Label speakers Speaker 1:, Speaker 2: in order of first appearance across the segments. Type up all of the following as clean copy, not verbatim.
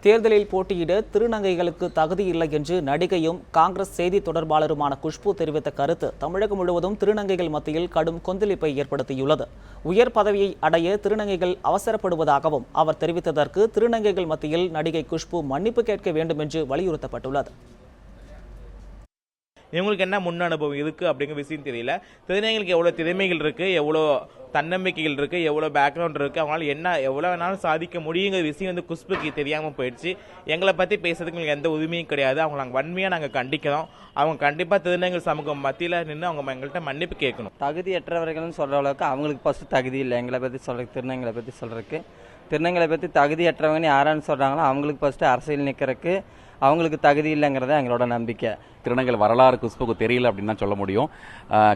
Speaker 1: தேர்தலில் போட்டியிட திருநங்கைகளுக்கு தகுதி இல்லை என்று நடிகையும் காங்கிரஸ் செய்தி தொடர்பாளருமான குஷ்பு தெரிவித்த கருத்து தமிழகம் முழுவதும் திருநங்கைகள் மத்தியில் கடும் கொந்தளிப்பை ஏற்படுத்தியுள்ளது. உயர் பதவியை அடைய திருநங்கைகள் அவசரப்படுவதாகவும் அவர் தெரிவித்ததற்கு திருநங்கைகள் மத்தியில் நடிகை குஷ்பு மன்னிப்பு கேட்க வேண்டும் என்று வலியுறுத்தப்பட்டுள்ளது.
Speaker 2: இவங்களுக்கு என்ன முன் அனுபவம் இருக்கு அப்படிங்கிற விஷயம் தெரியல. திருநங்கைகளுக்கு எவ்வளவு திறமைகள் இருக்கு, எவ்வளவு தன்னம்பிக்கைகள் இருக்கு, எவ்வளவு பேக்ரவுண்ட் இருக்கு, அவங்களால என்ன எவ்வளவு வேணாலும் சாதிக்க முடியுங்கிற விஷயம் வந்து குஷ்புக்கு தெரியாம போயிடுச்சு. எங்களை பத்தி பேசுறதுக்கு எங்களுக்கு எந்த உரிமையும் கிடையாது. அவங்க நாங்கள் வன்மையா நாங்கள் கண்டிக்கிறோம். அவங்க கண்டிப்பா திருநங்கைகள் சமூகம் மத்தியில நின்று அவங்க எங்கள்கிட்ட மன்னிப்பு கேட்கணும்.
Speaker 3: தகுதியற்றவர்கள்னு சொல்ற அளவுக்கு அவங்களுக்கு ஃபர்ஸ்ட் தகுதி இல்லை. எங்களை பத்தி சொல்றதுக்கு, திருநங்கைகளை பத்தி சொல்றதுக்கு, திருநங்கைகளை பற்றி தகுதியற்றவங்கன்னு யாரான்னு சொல்கிறாங்களோ அவங்களுக்கு ஃபஸ்ட்டு அரசியல் நிற்கிறதுக்கு அவங்களுக்கு தகுதி இல்லைங்கிறத எங்களோட நம்பிக்கை.
Speaker 4: திருநங்கைகள் வரலாறு குஷ்புக்கு தெரியல அப்படின்னு தான் சொல்ல முடியும்.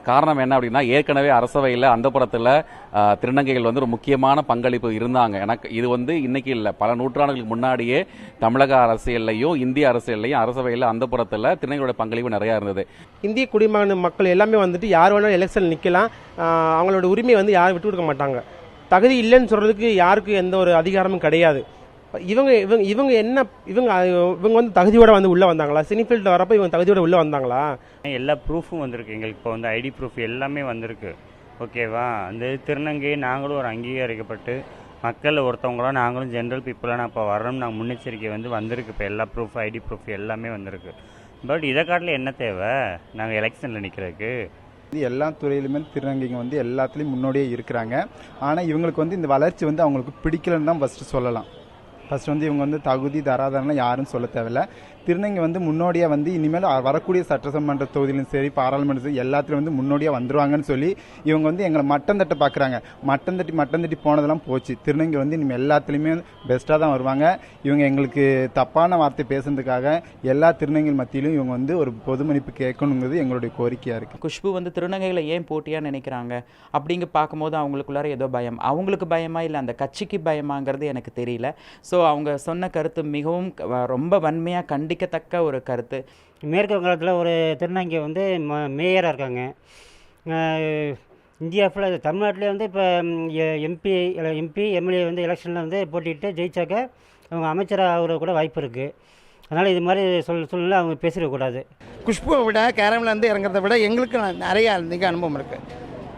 Speaker 4: காரணம் என்ன அப்படின்னா, ஏற்கனவே அரசவையில் அந்தப்புறத்தில் திருநங்கைகள் வந்து ஒரு முக்கியமான பங்களிப்பு இருந்தாங்க. எனக்கு இது வந்து இன்னைக்கு இல்லை, பல நூற்றாண்டுகளுக்கு முன்னாடியே தமிழக அரசியல்லையும் இந்திய அரசியல்லையும் அரசவையில் அந்தப்புறத்தில் திருநங்கைகளோட பங்களிப்பு நிறையா இருந்தது.
Speaker 5: இந்திய குடிமகன மக்கள் எல்லாமே வந்துட்டு யார் வேணாலும் எலெக்ஷன் நிற்கலாம். அவங்களோட உரிமையை வந்து யாரும் விட்டு கொடுக்க மாட்டாங்க. தகுதி இல்லைன்னு சொல்றதுக்கு யாருக்கு எந்த ஒரு அதிகாரமும் கிடையாது. இவங்க வந்து தகுதியோட வந்து உள்ள வந்தாங்களா? சினிஃபீல்டில் வரப்போ இவங்க தகுதியோட உள்ள வந்தாங்களா?
Speaker 6: எல்லா ப்ரூஃபும் வந்திருக்கு எங்களுக்கு. இப்போ வந்து ஐடி ப்ரூஃப் எல்லாமே வந்திருக்கு. ஓகேவா? அந்த திருநங்கை நாங்களும் ஒரு அங்கீகரிக்கப்பட்டு மக்கள் ஒருத்தவங்களா நாங்களும் ஜென்ரல் பீப்புளாக இப்போ வரோம். நாங்கள் முன்னெச்சரிக்கை வந்து வந்திருக்கு. இப்போ எல்லா ப்ரூஃப் ஐடி ப்ரூஃப் எல்லாமே வந்திருக்கு. பட் இதை காட்டில் என்ன தேவை நாங்கள் எலெக்ஷனில் நிற்கிறதுக்கு?
Speaker 7: எல்லா துறையிலுமே திருநங்கைங்க வந்து எல்லாத்துலேயும் முன்னோடியே இருக்கிறாங்க. ஆனால் இவங்களுக்கு வந்து இந்த வளர்ச்சி வந்து அவங்களுக்கு பிடிக்கலன்னு தான் ஃபஸ்ட்டு சொல்லலாம். ஃபஸ்ட் வந்து இவங்க வந்து தகுதி தராதரம்லாம் யாரும் சொல்ல தேவையில்லை. திருநங்கை வந்து முன்னோடியாக வந்து இனிமேல் வரக்கூடிய சட்டசமன்ற தொகுதியிலும் சரி, பாராளுமன்ற சரி, எல்லாத்துலையும் வந்து முன்னோடியாக வந்துருவாங்கன்னு சொல்லி இவங்க வந்து எங்களை மட்டம் தட்ட பார்க்குறாங்க. மட்டம் தட்டி போனதெல்லாம் போச்சு. திருநங்கை வந்து இனிமேல் எல்லாத்துலேயுமே பெஸ்ட்டாக தான் வருவாங்க. இவங்க எங்களுக்கு தப்பான வார்த்தை பேசுறதுக்காக எல்லா திருநங்கை மத்தியிலும் இவங்க வந்து ஒரு பொது மன்னிப்பு கேட்கணுங்கிறது எங்களுடைய கோரிக்கையாக இருக்குது.
Speaker 8: குஷ்பு வந்து திருநங்கைகளை ஏன் போட்டியாக நினைக்கிறாங்க அப்படிங்க பார்க்கும்போது அவங்களுக்குள்ளார ஏதோ பயம். அவங்களுக்கு பயமா இல்லை அந்த கட்சிக்கு பயமாங்கிறது எனக்கு தெரியல. ஸோ அவங்க சொன்ன கருத்து மிகவும் ரொம்ப வன்மையாக கண்டிக்கத்தக்க ஒரு கருத்து.
Speaker 9: மேற்கு வங்காளத்தில் ஒரு திருநங்கை வந்து மேயராக இருக்காங்க. இந்தியா ஃபுல்லாக தமிழ்நாட்டிலே வந்து இப்போ எம்பி எம்எல்ஏ வந்து எலெக்ஷனில் வந்து போட்டிட்டு ஜெயிச்சாக்க அவங்க அமைச்சராக ஆகிற கூட வாய்ப்பு இருக்குது. அதனால் இது மாதிரி சூழ்நிலை அவங்க பேசிடக்கூடாது.
Speaker 10: குஷ்புவை விட கேரம்லேருந்து இறங்குறத விட எங்களுக்கு நிறைய அனுபவம் இருக்குது.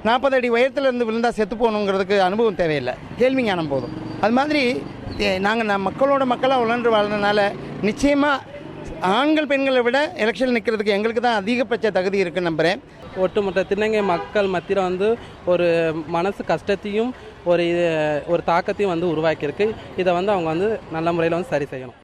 Speaker 10: 40 அடி உயரத்துலேருந்து விழுந்தால் செத்து போகணுங்கிறதுக்கு அனுபவம் தேவையில்லை, கேள்வி ஞானம் போதும். அது மாதிரி நாங்கள் மக்களோட மக்களாக உழன்று வாழ்றதுனால நிச்சயமாக ஆண்கள் பெண்களை விட எலெக்ஷன் நிற்கிறதுக்கு எங்களுக்கு தான் அதிகபட்ச தகுதி இருக்குன்னு நம்புகிறேன்.
Speaker 11: ஒட்டுமொத்த திருநங்கை மக்கள் மத்தியில் வந்து ஒரு மனசு கஷ்டத்தையும் ஒரு தாக்கத்தையும் வந்து உருவாக்கியிருக்கு. இதை வந்து அவங்க வந்து நல்ல முறையில் வந்து சரி செய்யணும்.